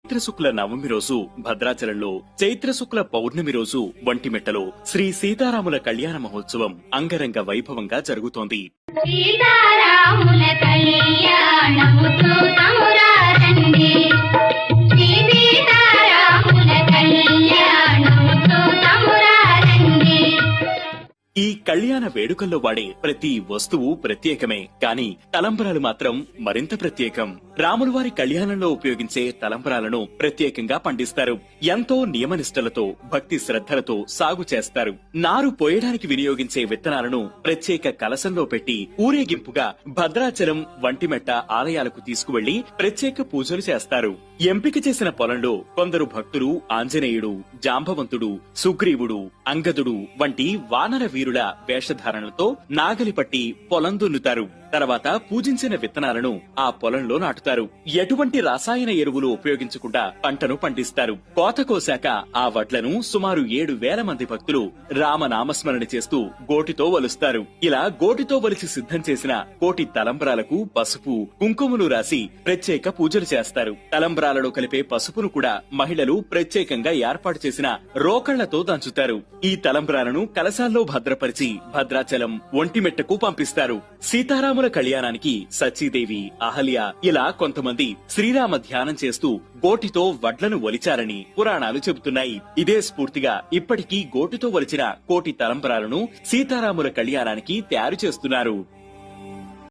చైత్రశుక్ల నవమి రోజు భద్రాచలంలో, చైత్రశుక్ల పౌర్ణమి రోజు వంటిమెట్టలో శ్రీ సీతారాముల కళ్యాణ మహోత్సవం అంగరంగ వైభవంగా జరుగుతోంది. సీతారాముల కళ్యాణముతో తమురారండి, శ్రీ సీతారాముల కళ్యాణముతో తమురారండి. ఈ కళ్యాణ వేడుకల్లో వాడే ప్రతి వస్తువు ప్రత్యేకమే, కాని తలంబరాలు మాత్రం మరింత ప్రత్యేకం. రాములవారి కళ్యాణంలో ఉపయోగించే తలంబరాలను ప్రత్యేకంగా పండిస్తారు. ఎంతో నియమనిష్టలతో, భక్తి శ్రద్ధలతో సాగు చేస్తారు. నారు పోయడానికి వినియోగించే విత్తనాలను ప్రత్యేక కలశంలో పెట్టి ఊరేగింపుగా భద్రాచలం, వంటిమెట్ట ఆలయాలకు తీసుకువెళ్లి ప్రత్యేక పూజలు చేస్తారు. ఎంపిక చేసిన పొలంలో కొందరు భక్తులు ఆంజనేయుడు, జాంబవంతుడు, సుగ్రీవుడు, అంగదుడు వంటి వానర వీరుల వేషధారణలతో నాగలి పట్టి పొలం దున్నుతారు. తర్వాత పూజించిన విత్తనాలను ఆ పొలంలో నాటుతారు. ఎటువంటి రసాయన ఎరువులు ఉపయోగించకుండా పంటను పండిస్తారు. కోత కోశాక ఆ వడ్లను సుమారు 7,000 మంది భక్తులు రామనామస్మరణ చేస్తూ గోటితో వలుస్తారు. ఇలా గోటితో వలిచి సిద్ధం చేసిన కోటి తలంబ్రాలకు పసుపు, కుంకుమలు రాసి ప్రత్యేక పూజలు చేస్తారు. తలంబ్రాలలో కలిపే పసుపును కూడా మహిళలు ప్రత్యేకంగా ఏర్పాటు చేసిన రోకళ్లతో దంచుతారు. ఈ తలంబ్రాలను కలశాల్లో భద్రపరిచి భద్రాచలం, ఒంటిమెట్టకు పంపిస్తారు. సీతారాముల కళ్యాణానికి సచీదేవి, అహల్య ఇలా కొంతమంది శ్రీరామ ధ్యానం చేస్తూ గోటితో వడ్లను ఒలిచారని పురాణాలు చెబుతున్నాయి. ఇదే స్ఫూర్తిగా ఇప్పటికీ గోటితో ఒలిచిన కోటి తలంబరాలను సీతారాముల కళ్యాణానికి తయారు చేస్తున్నారు.